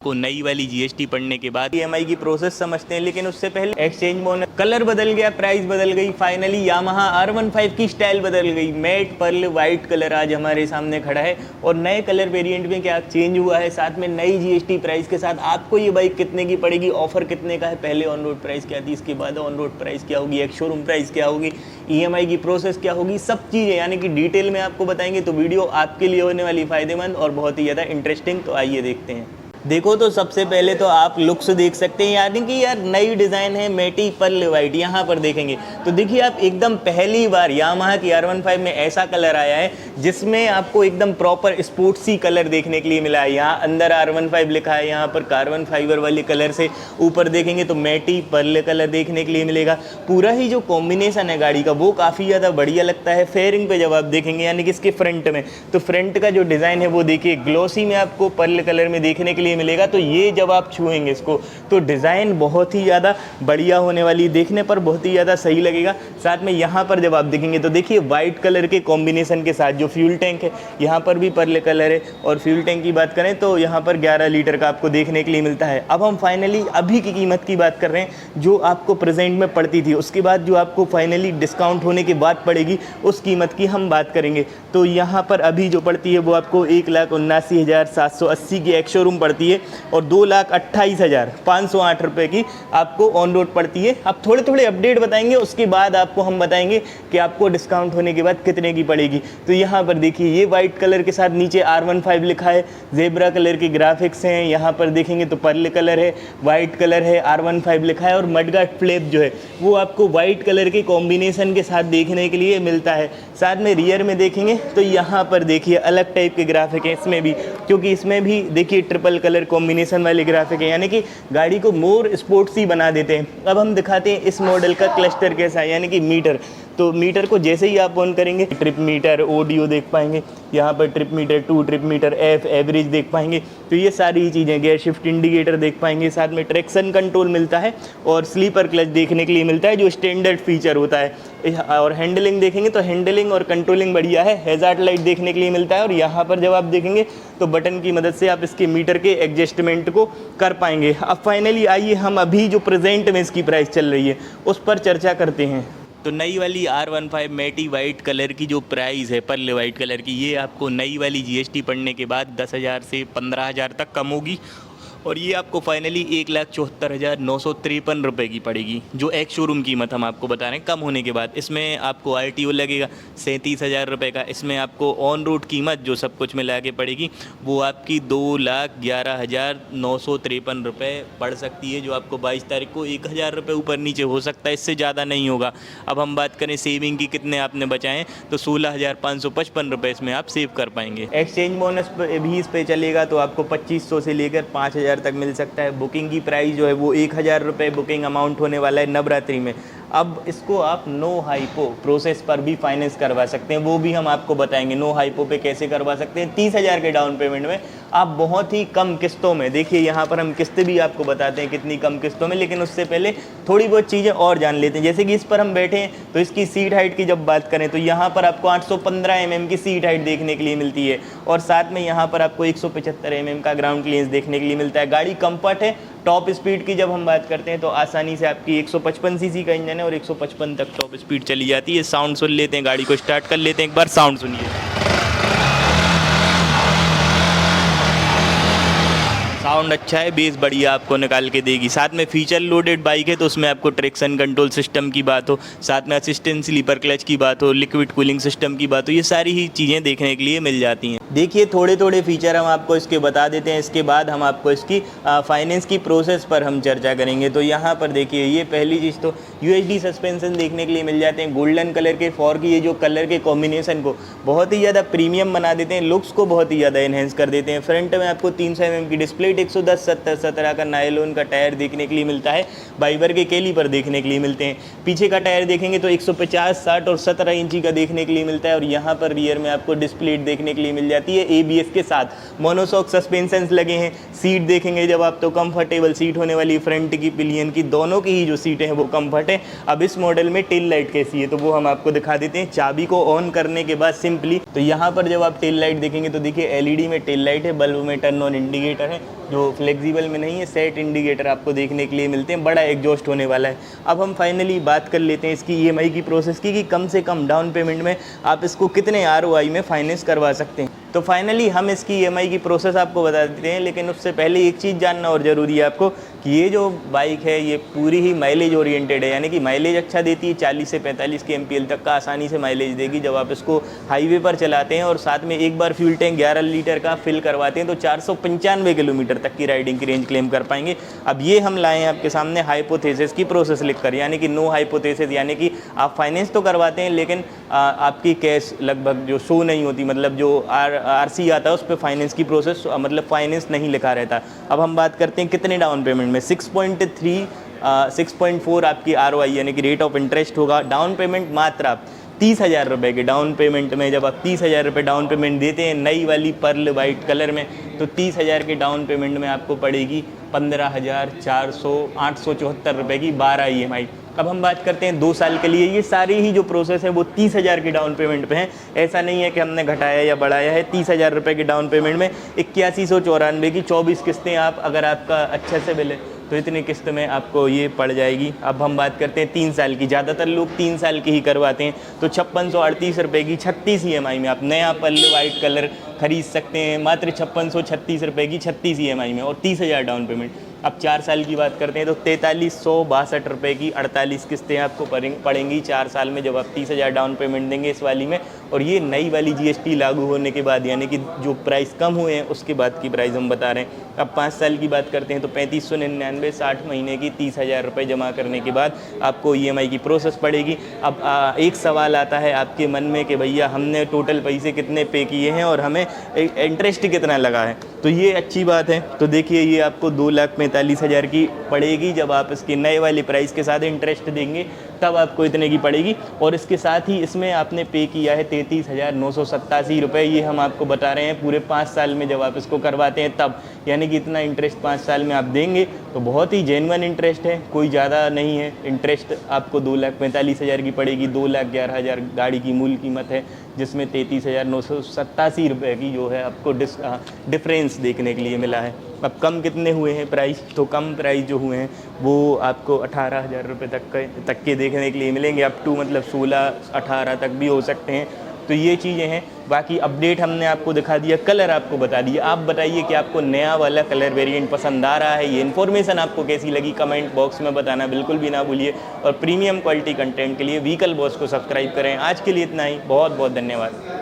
को नई वाली जीएसटी पढ़ने के बाद ईएमआई की प्रोसेस समझते हैं, लेकिन उससे पहले एक्सचेंज बोनस, कलर बदल गया, प्राइस बदल गई, फाइनली यामाहा R15 की स्टाइल बदल गई। मैट पर्ल वाइट कलर आज हमारे सामने खड़ा है और नए कलर वेरिएंट में क्या चेंज हुआ है, साथ में नई जीएसटी प्राइस के साथ आपको ये बाइक कितने की पड़ेगी, ऑफर कितने का है, पहले ऑन रोड प्राइस क्या थी, इसके बाद ऑन रोड प्राइस क्या होगी, एक शोरूम प्राइस क्या होगी, ईएमआई की प्रोसेस क्या होगी, सब चीज़ें यानी कि डिटेल में आपको बताएंगे। तो वीडियो आपके लिए होने वाली फ़ायदेमंद और बहुत ही ज़्यादा इंटरेस्टिंग। तो आइए देखते हैं। देखो तो सबसे पहले तो आप लुक्स देख सकते हैं, यानी कि यार नई डिज़ाइन है मेटी पर्ल वाइट। यहाँ पर देखेंगे तो देखिए आप एकदम पहली बार यामाहा की R15 में ऐसा कलर आया है जिसमें आपको एकदम प्रॉपर स्पोर्ट्सी कलर देखने के लिए मिला है। यहाँ अंदर R15 लिखा है, यहाँ पर कार्बन फाइबर वाले कलर से ऊपर देखेंगे तो मेटी पर्ल कलर देखने के लिए मिलेगा। पूरा ही जो कॉम्बिनेशन है गाड़ी का वो काफ़ी ज़्यादा बढ़िया लगता है। फेयरिंग पे जब आप देखेंगे यानी कि इसके फ्रंट में, तो फ्रंट का जो डिज़ाइन है वो देखिए ग्लॉसी में आपको पर्ल कलर में देखने के लिए मिलेगा। तो ये जब आप छुएंगे इसको तो डिज़ाइन बहुत ही ज़्यादा बढ़िया होने वाली, देखने पर बहुत ही ज़्यादा सही लगेगा। साथ में यहाँ पर जब आप देखेंगे तो देखिए वाइट कलर के कॉम्बिनेशन के साथ जो फ्यूल टैंक है यहाँ पर भी पर्ल कलर है। और फ्यूल टैंक की बात करें तो यहाँ पर 11 लीटर का आपको देखने के लिए मिलता है। अब हम फाइनली अभी की कीमत की बात कर रहे हैं, जो आपको प्रेजेंट में पड़ती थी, उसके बाद जो आपको फाइनली डिस्काउंट होने के बाद पड़ेगी उस कीमत की हम बात करेंगे। तो यहाँ पर अभी जो पड़ती है वो आपको 1,79,780 की एक्स शोरूम पड़ती है और 2,28,508 रुपये की आपको ऑन रोड पड़ती है। अब थोड़े थोड़े अपडेट बताएंगे, उसके बाद आपको हम बताएंगे कि आपको डिस्काउंट होने के बाद कितने की पड़ेगी। तो यहाँ पर देखिए ये वाइट कलर के साथ नीचे R15 लिखा है, जेब्रा कलर के ग्राफिक्स हैं। यहाँ पर देखेंगे तो पर्ल कलर है, वाइट कलर है, R15 लिखा है और मडगार्ड फ्लैप जो है वो आपको वाइट कलर के कॉम्बिनेशन के साथ देखने के लिए मिलता है। साथ में रियर में देखेंगे तो यहाँ पर देखिए अलग टाइप के ग्राफिक हैं इसमें भी, क्योंकि इसमें भी देखिए ट्रिपल कलर कॉम्बिनेशन वाले ग्राफिक है, यानी कि गाड़ी को मोर स्पोर्ट्सी बना देते हैं। अब हम दिखाते हैं इस मॉडल का क्लस्टर कैसा है, यानी कि मीटर। तो मीटर को जैसे ही आप ऑन करेंगे ट्रिप मीटर, ऑडियो देख पाएंगे, यहाँ पर trip meter 2, trip meter F, average देख पाएंगे। तो ये सारी चीज़ें, गियर शिफ्ट इंडिकेटर देख पाएंगे, साथ में ट्रैक्शन कंट्रोल मिलता है और स्लीपर क्लच देखने के लिए मिलता है जो स्टैंडर्ड फीचर होता है। और हैंडलिंग देखेंगे तो हैंडलिंग और कंट्रोलिंग बढ़िया है। हैजार्ड लाइट देखने के लिए मिलता है और यहाँ पर जब आप देखेंगे तो बटन की मदद से आप इसके मीटर के एडजस्टमेंट को कर पाएंगे। अब फाइनली आइए हम अभी जो प्रेजेंट में इसकी प्राइस चल रही है उस पर चर्चा करते हैं। तो नई वाली R15 मेटी वाइट कलर की जो प्राइस है पर्ल वाइट कलर की, ये आपको नई वाली जीएसटी पड़ने के बाद 10,000 से 15,000 तक कम होगी और ये आपको फाइनली 1,74,953 रुपये की पड़ेगी, जो एक शोरूम कीमत हम आपको बता रहे हैं कम होने के बाद। इसमें आपको RTO लगेगा 37,000 रुपये का। इसमें आपको ऑन रोड कीमत जो सब कुछ मिला के पड़ेगी वो आपकी 2,11,953 रुपये पड़ सकती है, जो आपको 22 तारीख को 1,000 रुपये ऊपर नीचे हो सकता है, इससे ज़्यादा नहीं होगा। अब हम बात करें सेविंग की, कितने आपने बचाएँ, तो 16,555 रुपये इसमें आप सेव कर पाएंगे। एक्सचेंज बोनस भी इस पर चलेगा तो आपको 2,500 से लेकर 5,000 तक मिल सकता है। बुकिंग की प्राइस जो है वो 1,000 रुपये बुकिंग अमाउंट होने वाला है नवरात्रि में। अब इसको आप नो हाइपो प्रोसेस पर भी फाइनेंस करवा सकते हैं, वो भी हम आपको बताएंगे नो हाइपो पे कैसे करवा सकते हैं। 30,000 के डाउन पेमेंट में आप बहुत ही कम किस्तों में, देखिए यहाँ पर हम किस्तें भी आपको बताते हैं कितनी कम किस्तों में, लेकिन उससे पहले थोड़ी बहुत चीज़ें और जान लेते हैं। जैसे कि इस पर हम बैठे हैं तो इसकी सीट हाइट की जब बात करें तो यहाँ पर आपको 815 mm की सीट हाइट देखने के लिए मिलती है और साथ में यहाँ पर आपको 175 mm का ग्राउंड क्लियरेंस देखने के लिए मिलता है। गाड़ी कंफर्ट है। टॉप स्पीड की जब हम बात करते हैं तो आसानी से आपकी 155 सीसी का इंजन है और 155 तक टॉप स्पीड चली जाती है। साउंड सुन लेते हैं, गाड़ी को स्टार्ट कर लेते हैं, एक बार साउंड सुनिए। साउंड अच्छा है, बेस बढ़िया आपको निकाल के देगी। साथ में फीचर लोडेड बाइक है तो उसमें आपको ट्रैक्शन कंट्रोल सिस्टम की बात हो, साथ में असिस्टेंट स्लीपर क्लच की बात हो, लिक्विड कूलिंग सिस्टम की बात हो, ये सारी ही चीज़ें देखने के लिए मिल जाती हैं। देखिए थोड़े थोड़े फीचर हम आपको इसके बता देते हैं, इसके बाद हम आपको इसकी फाइनेंस की प्रोसेस पर हम चर्चा करेंगे। तो यहाँ पर देखिए ये पहली चीज़ तो UHD सस्पेंशन देखने के लिए मिल जाते हैं। गोल्डन कलर के फॉर की ये जो कलर के कॉम्बिनेशन को बहुत ही ज़्यादा प्रीमियम बना देते हैं, लुक्स को बहुत ही ज़्यादा इन्हेंस कर देते हैं। फ्रंट में आपको 300 mm की डिस्प्ले, 110/70/17 का नायलॉन का टायर देखने के लिए मिलता है, बाइबर के कैलीपर देखने के लिए मिलते हैं। पीछे का टायर देखेंगे तो 150, 60 और 17 इंची का देखने के लिए मिलता है और यहाँ पर रियर में आपको डिस्प्ले देखने के लिए मिल जाती है ABS के साथ। मोनोशॉक सस्पेंशंस लगे हैं। सीट देखेंगे जब आप तो कंफर्टेबल सीट होने वाली, फ्रंट की पिलियन की दोनों की ही जो सीटें हैं वो कंफर्ट है। अब इस मॉडल में टेल लाइट कैसी है तो वो हम आपको दिखा देते हैं। चाबी को ऑन करने के बाद सिंपली तो यहाँ पर जब आप टेल लाइट देखेंगे तो देखिए LED में टेल लाइट है, बल्ब में टर्न ऑन इंडिकेटर है, जो फ्लेक्सिबल में नहीं है, सेट इंडिकेटर आपको देखने के लिए मिलते हैं, बड़ा एग्जॉस्ट होने वाला है। अब हम फाइनली बात कर लेते हैं इसकी ईएमआई की प्रोसेस की, कि कम से कम डाउन पेमेंट में आप इसको कितने आरओआई में फाइनेंस करवा सकते हैं। तो फाइनली हम इसकी ईएमआई की प्रोसेस आपको बता देते हैं, लेकिन उससे पहले एक चीज़ जानना और ज़रूरी है आपको कि ये जो बाइक है ये पूरी ही माइलेज ओरिएंटेड है, यानी कि माइलेज अच्छा देती है। 40 से 45 के एमपीएल तक का आसानी से माइलेज देगी जब आप इसको हाईवे पर चलाते हैं, और साथ में एक बार फ्यूल टैंक 11 लीटर का फिल करवाते हैं तो 495 किलोमीटर तक की राइडिंग की रेंज क्लेम कर पाएंगे। अब ये हम लाए हैं आपके सामने हाइपोथेसिस की प्रोसेस लिखकर, यानी कि नो हाइपोथेसिस, यानी कि आप फाइनेंस तो करवाते हैं लेकिन आपकी कैश लगभग जो शो नहीं होती, मतलब जो आरसी आता है उस पर फाइनेंस की प्रोसेस, मतलब फाइनेंस नहीं लिखा रहता। अब हम बात करते हैं कितने डाउन पेमेंट में। 6.4 आपकी आरओआई यानी कि रेट ऑफ इंटरेस्ट होगा। डाउन पेमेंट मात्र आप 30,000 रुपये के डाउन पेमेंट में, जब आप 30,000 रुपये डाउन पेमेंट देते हैं नई वाली पर्ल वाइट कलर में, तो 30,000 के डाउन पेमेंट में आपको पड़ेगी 15,874 रुपये की 12 ईएमआई। अब हम बात करते हैं 2 साल के लिए। ये सारी ही जो प्रोसेस है वो 30,000 के डाउन पेमेंट पे है, ऐसा नहीं है कि हमने घटाया या बढ़ाया है। 30,000 रुपये के डाउन पेमेंट में 8194 की 24 किस्तें आप, अगर आपका अच्छे से बिल है तो इतनी किस्त में आपको ये पड़ जाएगी। अब हम बात करते हैं 3 साल की। ज़्यादातर लोग 3 साल की ही करवाते हैं, तो 5638 रुपये की 36 ईएमआई में आप नया पर्ल वाइट कलर खरीद सकते हैं, मात्र 5636 रुपये की 36 ईएमआई में, और 30,000 डाउन पेमेंट। अब 4 साल की बात करते हैं तो 4362 रुपये की 48 किस्तें आपको पड़ेंगी 4 साल में, जब आप 30,000 डाउन पेमेंट देंगे इस वाली में। और ये नई वाली जीएसटी लागू होने के बाद, यानी कि जो प्राइस कम हुए हैं उसके बाद की प्राइस हम बता रहे हैं। अब 5 साल की बात करते हैं तो 3599, 60 महीने की 30,000 रुपये जमा करने के बाद आपको ईएमआई की प्रोसेस पड़ेगी। अब एक सवाल आता है आपके मन में कि भैया हमने टोटल पैसे कितने पे किए हैं और हमें इंटरेस्ट कितना लगा है, तो ये अच्छी बात है। तो देखिए ये आपको 2,45,000 की पड़ेगी, जब आप इसके नए वाली प्राइस के साथ इंटरेस्ट देंगे तब आपको इतने की पड़ेगी। और इसके साथ ही इसमें आपने पे किया है 33,987 रुपये, ये हम आपको बता रहे हैं पूरे 5 साल में जब आप इसको करवाते हैं तब, यानी कि इतना इंटरेस्ट 5 साल में आप देंगे तो बहुत ही जेन्युइन इंटरेस्ट है, कोई ज़्यादा नहीं है। इंटरेस्ट आपको 2,45,000 की पड़ेगी। 2,11,000 गाड़ी की मूल कीमत है, जिसमें 33,987 रुपये की जो है आपको डिफरेंस देखने के लिए मिला है। अब कम कितने हुए हैं प्राइस, तो कम प्राइस जो हुए हैं वो आपको 18,000 रुपये तक के देखने के लिए मिलेंगे, अप टू मतलब 16-18 तक भी हो सकते हैं। तो ये चीज़ें हैं। बाकी अपडेट हमने आपको दिखा दिया, कलर आपको बता दिया। आप बताइए कि आपको नया वाला कलर वेरिएंट पसंद आ रहा है, ये इन्फॉर्मेशन आपको कैसी लगी, कमेंट बॉक्स में बताना बिल्कुल भी ना भूलिए। और प्रीमियम क्वालिटी कंटेंट के लिए व्हीकल बॉस को सब्सक्राइब करें। आज के लिए इतना ही, बहुत बहुत धन्यवाद।